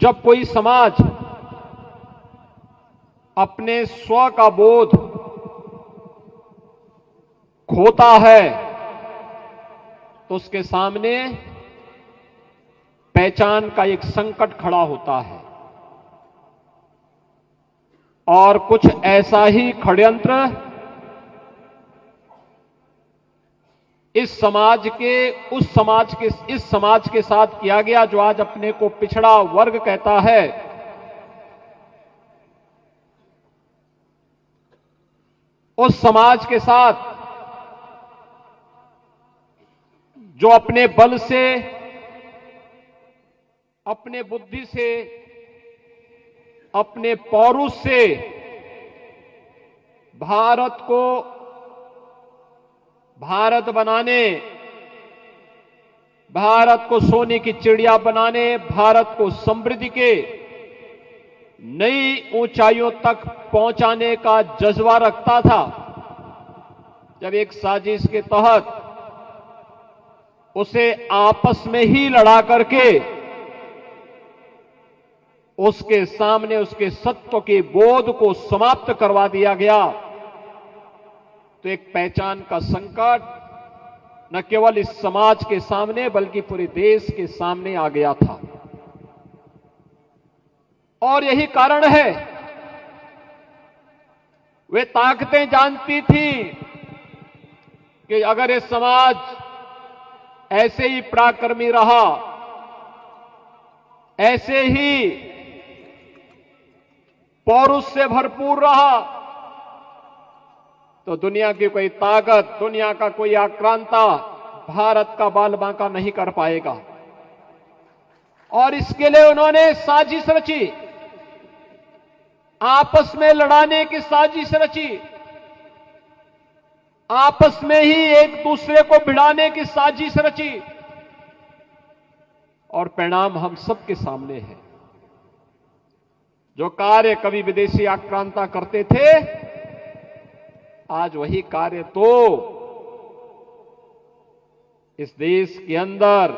जब कोई समाज अपने स्व का बोध खोता है तो उसके सामने पहचान का एक संकट खड़ा होता है और कुछ ऐसा ही षड्यंत्र इस समाज के साथ किया गया जो आज अपने को पिछड़ा वर्ग कहता है। उस समाज के साथ जो अपने बल से, अपने बुद्धि से, अपने पौरुष से भारत को भारत बनाने, भारत को सोने की चिड़िया बनाने, भारत को समृद्धि के नई ऊंचाइयों तक पहुंचाने का जज्बा रखता था, जब एक साजिश के तहत उसे आपस में ही लड़ा करके उसके सामने उसके सत्व के बोध को समाप्त करवा दिया गया, तो एक पहचान का संकट न केवल इस समाज के सामने बल्कि पूरे देश के सामने आ गया था। और यही कारण है, वे ताकतें जानती थी कि अगर ये समाज ऐसे ही पराक्रमी रहा, ऐसे ही पौरुष से भरपूर रहा, तो दुनिया की कोई ताकत, दुनिया का कोई आक्रांता भारत का बाल बांका नहीं कर पाएगा। और इसके लिए उन्होंने साजिश रची, आपस में लड़ाने की साजिश रची, आपस में ही एक दूसरे को भिड़ाने की साजिश रची, और परिणाम हम सबके सामने है। जो कार्य कभी विदेशी आक्रांता करते थे, आज वही कार्य तो इस देश के अंदर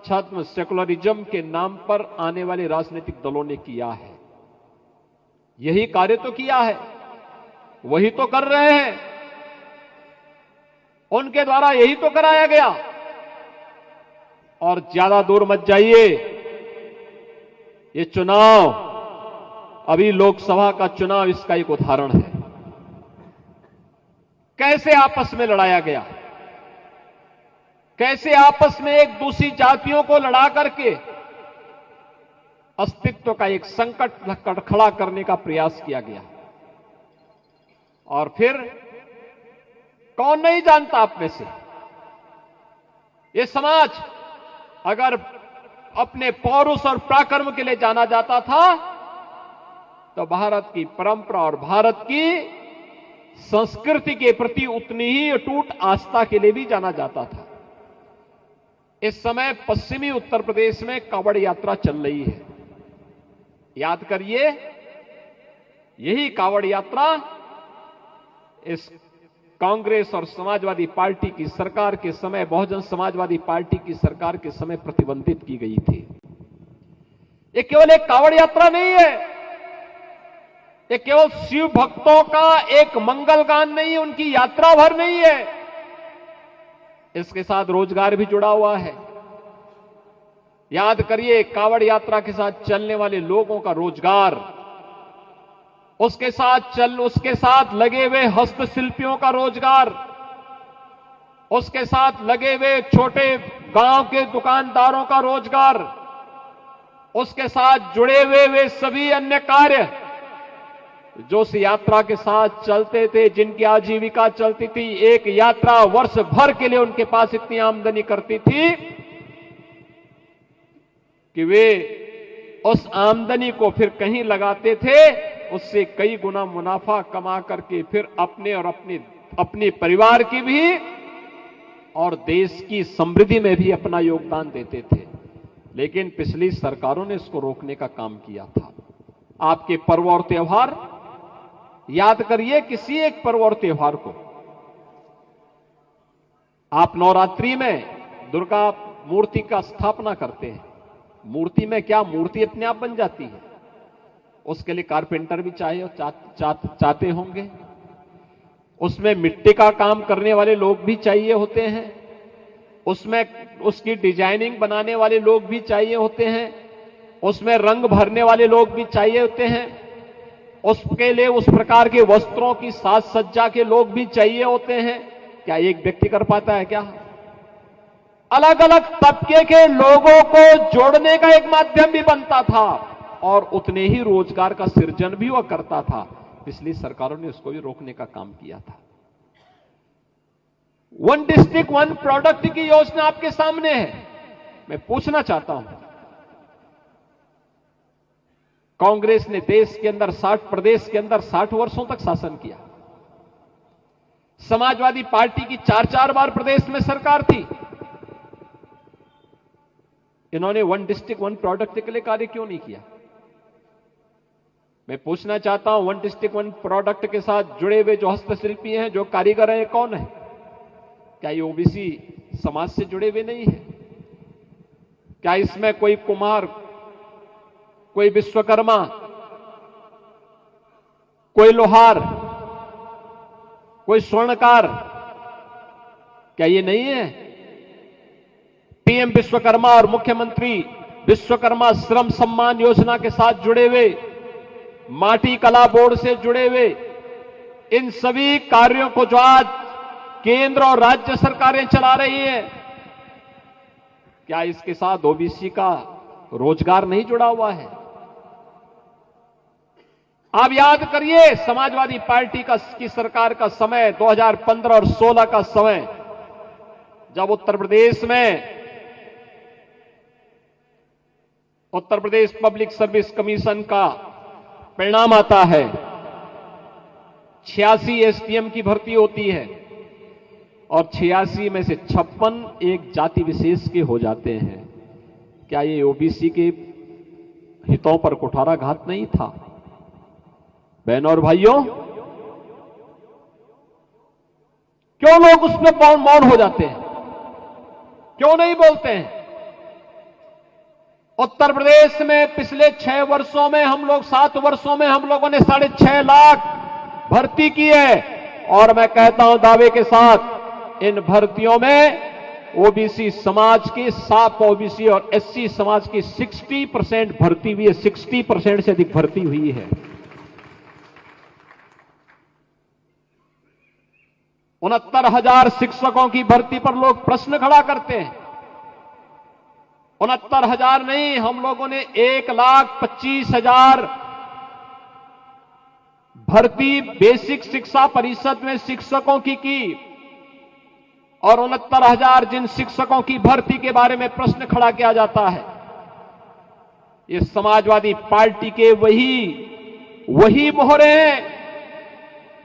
छद्म सेकुलरिज्म के नाम पर आने वाले राजनीतिक दलों ने किया है। यही कार्य तो किया है, वही तो कर रहे हैं, उनके द्वारा यही तो कराया गया। और ज्यादा दूर मत जाइए, ये चुनाव, अभी लोकसभा का चुनाव इसका एक उदाहरण है। कैसे आपस में लड़ाया गया, कैसे आपस में एक दूसरी जातियों को लड़ा करके अस्तित्व का एक संकट खड़ा करने का प्रयास किया गया। और फिर कौन नहीं जानता आप में से, ये समाज अगर अपने पौरुष और पराक्रम के लिए जाना जाता था, तो भारत की परंपरा और भारत की संस्कृति के प्रति उतनी ही अटूट आस्था के लिए भी जाना जाता था। इस समय पश्चिमी उत्तर प्रदेश में कांवड़ यात्रा चल रही है। याद करिए, यही कांवड़ यात्रा इस कांग्रेस और समाजवादी पार्टी की सरकार के समय, बहुजन समाजवादी पार्टी की सरकार के समय प्रतिबंधित की गई थी। ये केवल एक कांवड़ यात्रा नहीं है, ये केवल शिव भक्तों का एक मंगल गान नहीं है, उनकी यात्रा भर नहीं है, इसके साथ रोजगार भी जुड़ा हुआ है। याद करिए, कांवड़ यात्रा के साथ चलने वाले लोगों का रोजगार, उसके साथ लगे हुए हस्तशिल्पियों का रोजगार, उसके साथ लगे हुए छोटे गांव के दुकानदारों का रोजगार, उसके साथ जुड़े हुए वे सभी अन्य कार्य जो उस यात्रा के साथ चलते थे, जिनकी आजीविका चलती थी। एक यात्रा वर्ष भर के लिए उनके पास इतनी आमदनी करती थी कि वे उस आमदनी को फिर कहीं लगाते थे, उससे कई गुना मुनाफा कमा करके फिर अपने और अपने परिवार की भी और देश की समृद्धि में भी अपना योगदान देते थे। लेकिन पिछली सरकारों ने इसको रोकने का काम किया था। आपके पर्व और त्योहार याद करिए, किसी एक पर्व और त्योहार को आप नवरात्रि में दुर्गा मूर्ति का स्थापना करते हैं, मूर्ति में क्या, मूर्ति अपने आप बन जाती है? उसके लिए कारपेंटर भी चाहिए और चाहते होंगे, उसमें मिट्टी का काम करने वाले लोग भी चाहिए होते हैं, उसमें उसकी डिजाइनिंग बनाने वाले लोग भी चाहिए होते हैं, उसमें रंग भरने वाले लोग भी चाहिए होते हैं, उसके लिए उस प्रकार के वस्त्रों की साज सज्जा के लोग भी चाहिए होते हैं। क्या एक व्यक्ति कर पाता है क्या? अलग अलग तबके के लोगों को जोड़ने का एक माध्यम भी बनता था और उतने ही रोजगार का सृजन भी वह करता था। पिछली सरकारों ने उसको भी रोकने का काम किया था। वन डिस्ट्रिक्ट वन प्रोडक्ट की योजना आपके सामने है। मैं पूछना चाहता हूं, कांग्रेस ने देश के अंदर 60 प्रदेश के अंदर 60 वर्षों तक शासन किया। समाजवादी पार्टी की 4-4 बार प्रदेश में सरकार थी। इन्होंने वन डिस्ट्रिक्ट वन प्रोडक्ट के लिए कार्य क्यों नहीं किया? मैं पूछना चाहता हूं, वन डिस्ट्रिक्ट वन प्रोडक्ट के साथ जुड़े हुए जो हस्तशिल्पी हैं, जो कारीगर हैं, कौन है? क्या ये ओबीसी समाज से जुड़े हुए नहीं है? क्या इसमें कोई कुम्हार, कोई विश्वकर्मा, कोई लोहार, कोई स्वर्णकार, क्या ये नहीं है? पीएम विश्वकर्मा और मुख्यमंत्री विश्वकर्मा श्रम सम्मान योजना के साथ जुड़े हुए, माटी कला बोर्ड से जुड़े हुए इन सभी कार्यों को जो आज केंद्र और राज्य सरकारें चला रही हैं, क्या इसके साथ ओबीसी का रोजगार नहीं जुड़ा हुआ है? आप याद करिए, समाजवादी पार्टी की सरकार का समय 2015 और 16 का समय, जब Uttar Pradesh public service commission का परिणाम आता है, 86 एसडीएम की भर्ती होती है और 86 में से 56 एक जाति विशेष के हो जाते हैं। क्या ये ओबीसी के हितों पर कुठाराघात नहीं था? बहनों और भाइयों, क्यों लोग उसमें मौन हो जाते हैं? क्यों नहीं बोलते हैं? उत्तर प्रदेश में पिछले 6 वर्षों में हम लोग 7 वर्षों में हम लोगों ने 6.5 लाख भर्ती की है और मैं कहता हूं दावे के साथ, इन भर्तियों में ओबीसी समाज की, साफ ओबीसी और एससी समाज की 60% भर्ती हुई है। 60% से अधिक भर्ती हुई है। 69,000 शिक्षकों की भर्ती पर लोग प्रश्न खड़ा करते हैं। 69,000 नहीं, हम लोगों ने 1,25,000 भर्ती बेसिक शिक्षा परिषद में शिक्षकों की और 69,000 जिन शिक्षकों की भर्ती के बारे में प्रश्न खड़ा किया जाता है, ये समाजवादी पार्टी के वही मोहरे हैं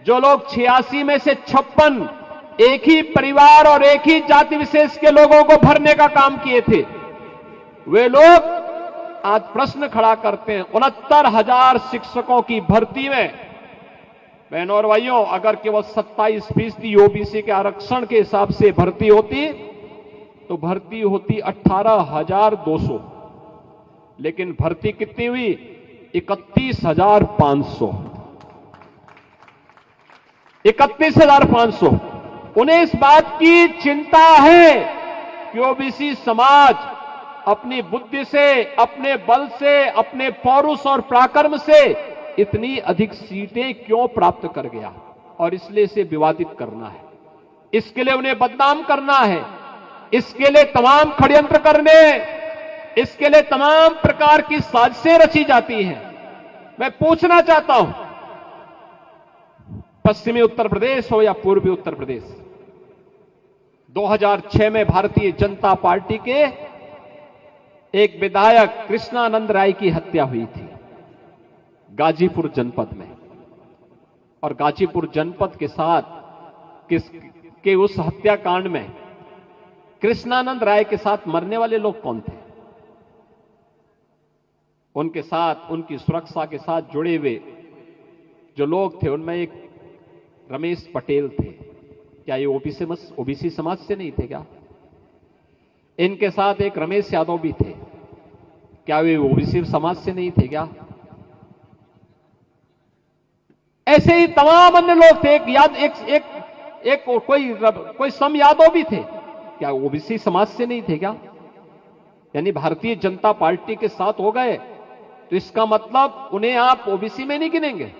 जो लोग 86 में से 56 एक ही परिवार और एक ही जाति विशेष के लोगों को भरने का काम किए थे। वे लोग आज प्रश्न खड़ा करते हैं। 69,000 शिक्षकों की भर्ती में, बहनों और भाइयों, अगर केवल 27% ओबीसी के आरक्षण के हिसाब से भर्ती होती तो भर्ती होती 18,200, लेकिन भर्ती कितनी हुई? 31,500। 31,500। उन्हें इस बात की चिंता है कि ओबीसी समाज अपनी बुद्धि से, अपने बल से, अपने पौरुष और पराक्रम से इतनी अधिक सीटें क्यों प्राप्त कर गया, और इसलिए इसे विवादित करना है, इसके लिए उन्हें बदनाम करना है, इसके लिए तमाम षड्यंत्र करने, इसके लिए तमाम प्रकार की साजिशें रची जाती हैं। मैं पूछना चाहता हूं, पश्चिमी उत्तर प्रदेश हो या पूर्वी उत्तर प्रदेश, 2006 में भारतीय जनता पार्टी के एक विधायक कृष्णानंद राय की हत्या हुई थी गाजीपुर जनपद में, और गाजीपुर जनपद के साथ के उस हत्याकांड में कृष्णानंद राय के साथ मरने वाले लोग कौन थे? उनके साथ, उनकी सुरक्षा के साथ जुड़े हुए जो लोग थे, उनमें एक रमेश पटेल थे। क्या ये ओबीसी समाज से नहीं थे क्या? इनके साथ एक रमेश यादव भी थे। क्या वे ओबीसी समाज से नहीं थे क्या? ऐसे ही तमाम अन्य लोग थे। एक कोई सम यादव भी थे, क्या ओबीसी समाज से नहीं थे क्या? यानी भारतीय जनता पार्टी के साथ हो गए तो इसका मतलब उन्हें आप ओबीसी में नहीं गिनेंगे?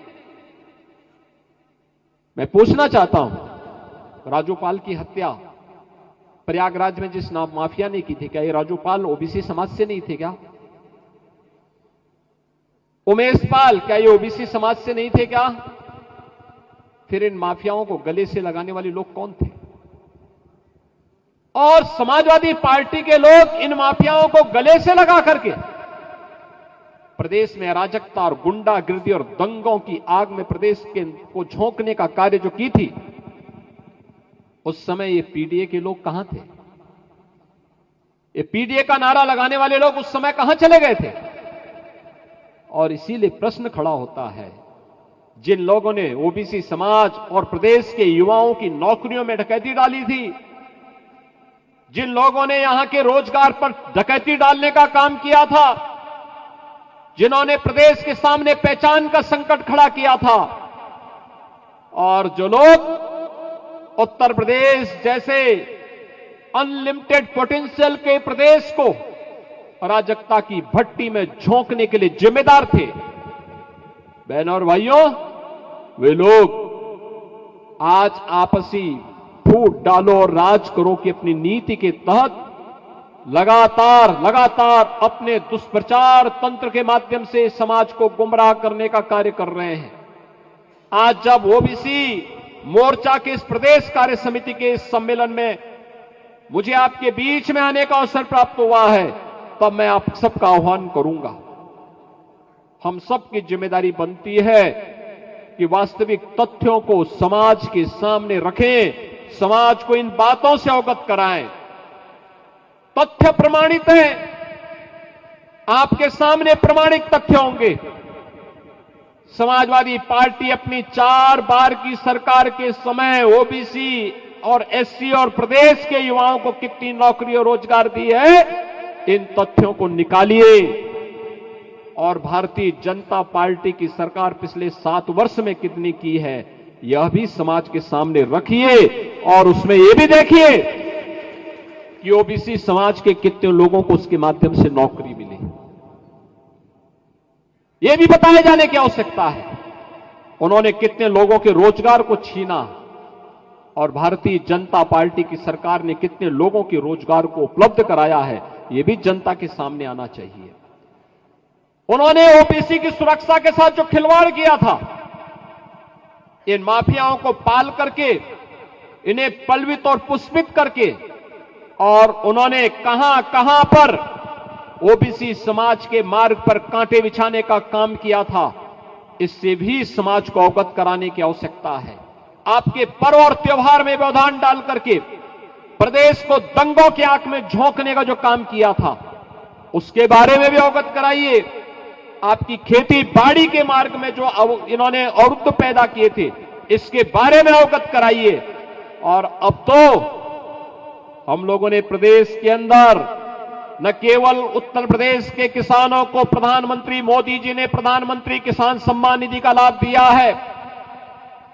मैं पूछना चाहता हूं, राजूपाल की हत्या प्रयागराज में जिस माफिया ने की थी, क्या ये राजूपाल ओबीसी समाज से नहीं थे क्या? उमेश पाल, क्या ये ओबीसी समाज से नहीं थे क्या? फिर इन माफियाओं को गले से लगाने वाले लोग कौन थे? और समाजवादी पार्टी के लोग इन माफियाओं को गले से लगा करके प्रदेश में अराजकता और गुंडागिर्दी और दंगों की आग में प्रदेश को झोंकने का कार्य जो की थी, उस समय ये पीडीए के लोग कहां थे? ये पीडीए का नारा लगाने वाले लोग उस समय कहां चले गए थे? और इसीलिए प्रश्न खड़ा होता है, जिन लोगों ने ओबीसी समाज और प्रदेश के युवाओं की नौकरियों में डकैती डाली थी, जिन लोगों ने यहां के रोजगार पर डकैती डालने का काम किया था, जिन्होंने प्रदेश के सामने पहचान का संकट खड़ा किया था, और जो लोग उत्तर प्रदेश जैसे अनलिमिटेड पोटेंशियल के प्रदेश को अराजकता की भट्टी में झोंकने के लिए जिम्मेदार थे, बहनों और भाइयों, वे लोग आज आपसी फूट डालो और राज करो की अपनी नीति के तहत लगातार अपने दुष्प्रचार तंत्र के माध्यम से समाज को गुमराह करने का कार्य कर रहे हैं। आज जब ओबीसी मोर्चा के इस प्रदेश कार्य समिति के इस सम्मेलन में मुझे आपके बीच में आने का अवसर प्राप्त हुआ है, तब मैं आप सबका आह्वान करूंगा। हम सबकी जिम्मेदारी बनती है कि वास्तविक तथ्यों को समाज के सामने रखें, समाज को इन बातों से अवगत कराएं। तथ्य प्रमाणित है, आपके सामने प्रमाणिक तथ्य होंगे। समाजवादी पार्टी अपनी 4 बार की सरकार के समय ओबीसी और एससी और प्रदेश के युवाओं को कितनी नौकरी और रोजगार दी है, इन तथ्यों को निकालिए। और भारतीय जनता पार्टी की सरकार पिछले 7 वर्ष में कितनी की है, यह भी समाज के सामने रखिए, और उसमें यह भी देखिए कि ओबीसी समाज के कितने लोगों को उसके माध्यम से नौकरी मिली। यह भी बताए जाने की आवश्यकता है उन्होंने कितने लोगों के रोजगार को छीना, और भारतीय जनता पार्टी की सरकार ने कितने लोगों के रोजगार को उपलब्ध कराया है, यह भी जनता के सामने आना चाहिए। उन्होंने ओबीसी की सुरक्षा के साथ जो खिलवाड़ किया था, इन माफियाओं को पाल करके, इन्हें पलवित और पुष्पित करके, और उन्होंने कहां पर ओबीसी समाज के मार्ग पर कांटे बिछाने का काम किया था, इससे भी समाज को अवगत कराने की आवश्यकता है। आपके पर्व और त्योहार में व्यवधान डाल करके प्रदेश को दंगों की आंख में झोंकने का जो काम किया था, उसके बारे में भी अवगत कराइए। आपकी खेती बाड़ी के मार्ग में जो इन्होंने अवरुद्ध पैदा किए थे, इसके बारे में अवगत कराइए। और अब तो हम लोगों ने प्रदेश के अंदर न केवल उत्तर प्रदेश के किसानों को प्रधानमंत्री मोदी जी ने प्रधानमंत्री किसान सम्मान निधि का लाभ दिया है,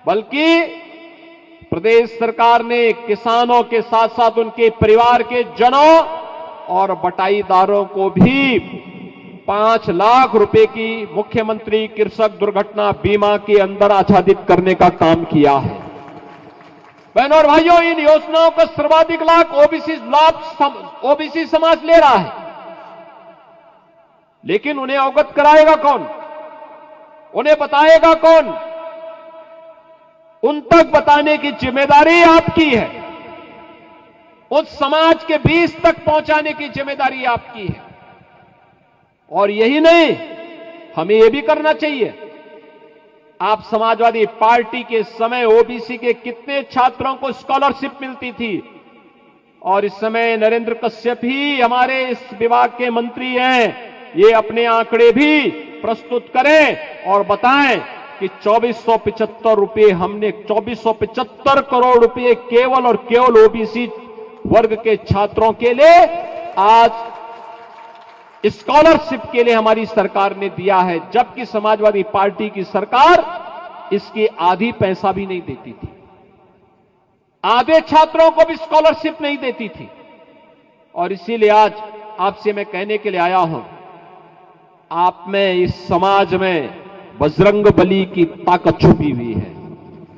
बल्कि प्रदेश सरकार ने किसानों के साथ साथ उनके परिवार के जनों और बटाईदारों को भी 5 लाख रुपए की मुख्यमंत्री कृषक दुर्घटना बीमा के अंदर आच्छादित करने का काम किया है। बहनों और भाइयों, इन योजनाओं का सर्वाधिक लाभ ओबीसी समाज ले रहा है, लेकिन उन्हें अवगत कराएगा कौन, उन्हें बताएगा कौन? उन तक बताने की जिम्मेदारी आपकी है, उस समाज के बीच तक पहुंचाने की जिम्मेदारी आपकी है। और यही नहीं, हमें यह भी करना चाहिए। आप समाजवादी पार्टी के समय ओबीसी के कितने छात्रों को स्कॉलरशिप मिलती थी, और इस समय नरेंद्र कश्यप ही हमारे इस विभाग के मंत्री हैं, ये अपने आंकड़े भी प्रस्तुत करें और बताएं कि 2475 रुपए हमने 2475 करोड़ रुपए केवल और केवल ओबीसी वर्ग के छात्रों के लिए आज स्कॉलरशिप के लिए हमारी सरकार ने दिया है, जबकि समाजवादी पार्टी की सरकार इसकी आधी पैसा भी नहीं देती थी, आधे छात्रों को भी स्कॉलरशिप नहीं देती थी। और इसीलिए आज आपसे मैं कहने के लिए आया हूं, आप में, इस समाज में बजरंग बली की ताकत छुपी हुई है।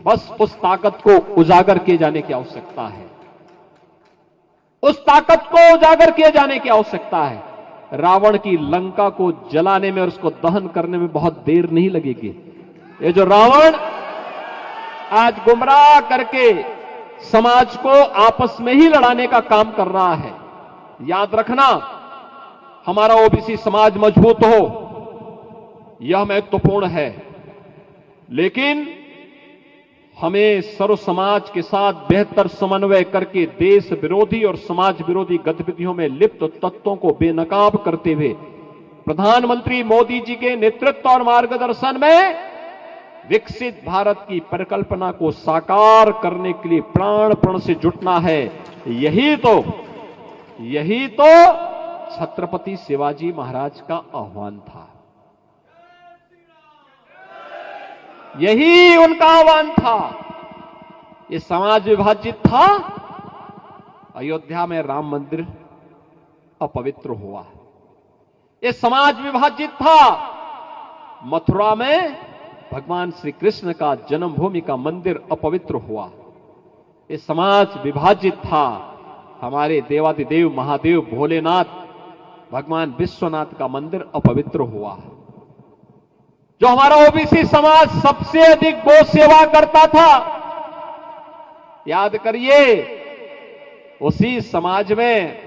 बस उस ताकत को उजागर किए जाने की आवश्यकता है, उस ताकत को उजागर किए जाने की आवश्यकता है। रावण की लंका को जलाने में और उसको दहन करने में बहुत देर नहीं लगेगी। ये जो रावण आज गुमराह करके समाज को आपस में ही लड़ाने का काम कर रहा है, याद रखना, हमारा ओबीसी समाज मजबूत हो यह महत्वपूर्ण है, लेकिन हमें सर्व समाज के साथ बेहतर समन्वय करके देश विरोधी और समाज विरोधी गतिविधियों में लिप्त तत्वों को बेनकाब करते हुए प्रधानमंत्री मोदी जी के नेतृत्व और मार्गदर्शन में विकसित भारत की परिकल्पना को साकार करने के लिए प्राण प्रण से जुटना है। यही तो छत्रपति शिवाजी महाराज का आह्वान था, यही उनका आह्वान था। ये समाज विभाजित था, अयोध्या में राम मंदिर अपवित्र हुआ। ये समाज विभाजित था, मथुरा में भगवान श्री कृष्ण का जन्मभूमि का मंदिर अपवित्र हुआ। ये समाज विभाजित था, हमारे देवादिदेव महादेव भोलेनाथ भगवान विश्वनाथ का मंदिर अपवित्र हुआ। जो हमारा ओबीसी समाज सबसे अधिक गौ सेवा करता था, याद करिए, उसी समाज में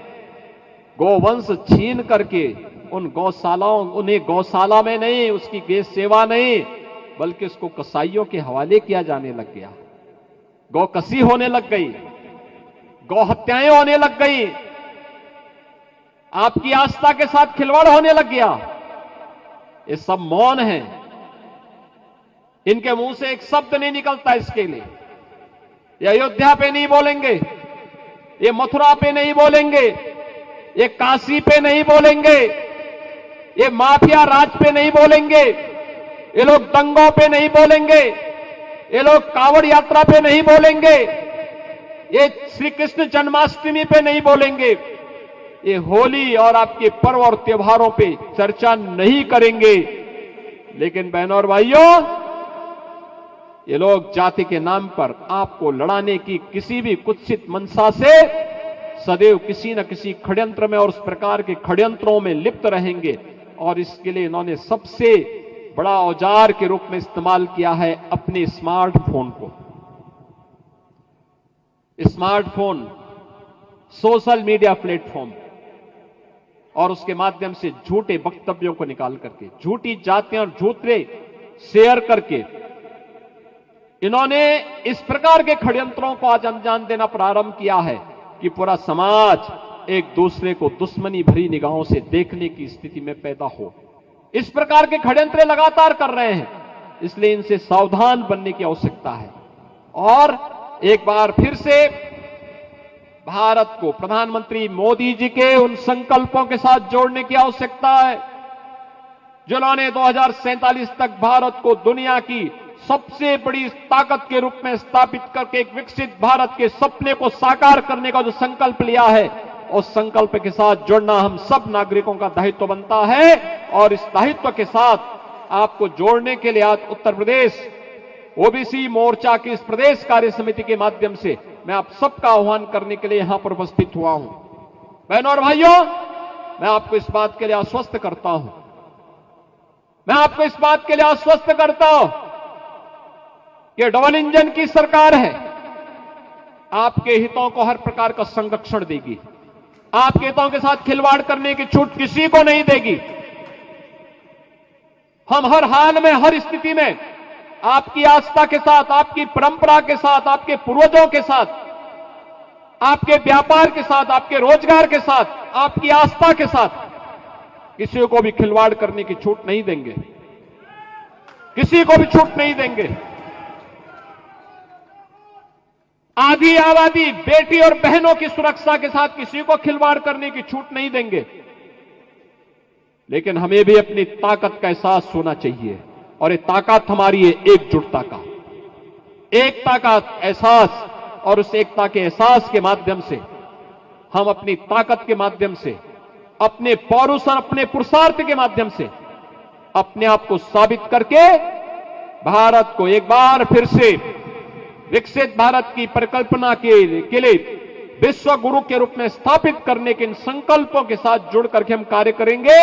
गोवंश छीन करके उन्हें गौशाला में नहीं, उसकी गौ सेवा नहीं, बल्कि उसको कसाईयों के हवाले किया जाने लग गया। गौ कसी होने लग गई, गौ हत्याएं होने लग गई, आपकी आस्था के साथ खिलवाड़ होने लग गया। ये सब मौन है, इनके मुंह से एक शब्द नहीं निकलता इसके लिए। ये अयोध्या पे नहीं बोलेंगे, ये मथुरा पे नहीं बोलेंगे, ये काशी पे नहीं बोलेंगे, ये माफिया राज पे नहीं बोलेंगे, ये लोग दंगों पे नहीं बोलेंगे, ये लोग कांवड़ यात्रा पे नहीं बोलेंगे, ये श्री कृष्ण जन्माष्टमी पे नहीं बोलेंगे, ये होली और आपके पर्व और त्योहारों पे चर्चा नहीं करेंगे। लेकिन बहनों और भाइयों, ये लोग जाति के नाम पर आपको लड़ाने की किसी भी कुत्सित मंशा से सदैव किसी न किसी षड्यंत्र में और उस प्रकार के षड्यंत्रों में लिप्त रहेंगे। और इसके लिए इन्होंने सबसे बड़ा औजार के रूप में इस्तेमाल किया है अपने स्मार्टफोन को। स्मार्टफोन, सोशल मीडिया प्लेटफॉर्म, और उसके माध्यम से झूठे वक्तव्यों को निकाल करके, झूठी जातियां और झूठे शेयर करके इन्होंने इस प्रकार के षड्यंत्रों को आज अंजाम देना प्रारंभ किया है कि पूरा समाज एक दूसरे को दुश्मनी भरी निगाहों से देखने की स्थिति में पैदा हो। इस प्रकार के षड्यंत्र लगातार कर रहे हैं, इसलिए इनसे सावधान बनने की आवश्यकता है। और एक बार फिर से भारत को प्रधानमंत्री मोदी जी के उन संकल्पों के साथ जोड़ने की आवश्यकता है जिन्होंने 2047 तक भारत को दुनिया की सबसे बड़ी ताकत के रूप में स्थापित करके एक विकसित भारत के सपने को साकार करने का जो संकल्प लिया है, उस संकल्प के साथ जुड़ना हम सब नागरिकों का दायित्व बनता है। और इस दायित्व के साथ आपको जोड़ने के लिए आज उत्तर प्रदेश ओबीसी मोर्चा की इस प्रदेश कार्य समिति के माध्यम से मैं आप सबका आह्वान करने के लिए यहां पर उपस्थित हुआ हूं। बहनों और भाइयों, मैं आपको इस बात के लिए आश्वस्त करता हूं, मैं आपको इस बात के लिए आश्वस्त करता हूं कि डबल इंजन की सरकार है, आपके हितों को हर प्रकार का संरक्षण देगी, आपके हितों के साथ खिलवाड़ करने की छूट किसी को नहीं देगी। हम हर हाल में, हर स्थिति में आपकी आस्था के साथ, आपकी परंपरा के साथ, आपके पूर्वजों के साथ, आपके व्यापार के साथ, आपके रोजगार के साथ, आपकी आस्था के साथ किसी को भी खिलवाड़ करने की छूट नहीं देंगे, किसी को भी छूट नहीं देंगे। आधी आबादी, बेटी और बहनों की सुरक्षा के साथ किसी को खिलवाड़ करने की छूट नहीं देंगे। लेकिन हमें भी अपनी ताकत का एहसास होना चाहिए। और ये ताकत हमारी है एकजुटता का, एकता का एहसास। और उस एकता के एहसास के माध्यम से हम अपनी ताकत के माध्यम से, अपने पौरुष और अपने पुरुषार्थ के माध्यम से अपने आप को साबित करके भारत को एक बार फिर से विकसित भारत की परिकल्पना के लिए विश्व गुरु के रूप में स्थापित करने के इन संकल्पों के साथ जुड़ करके हम कार्य करेंगे।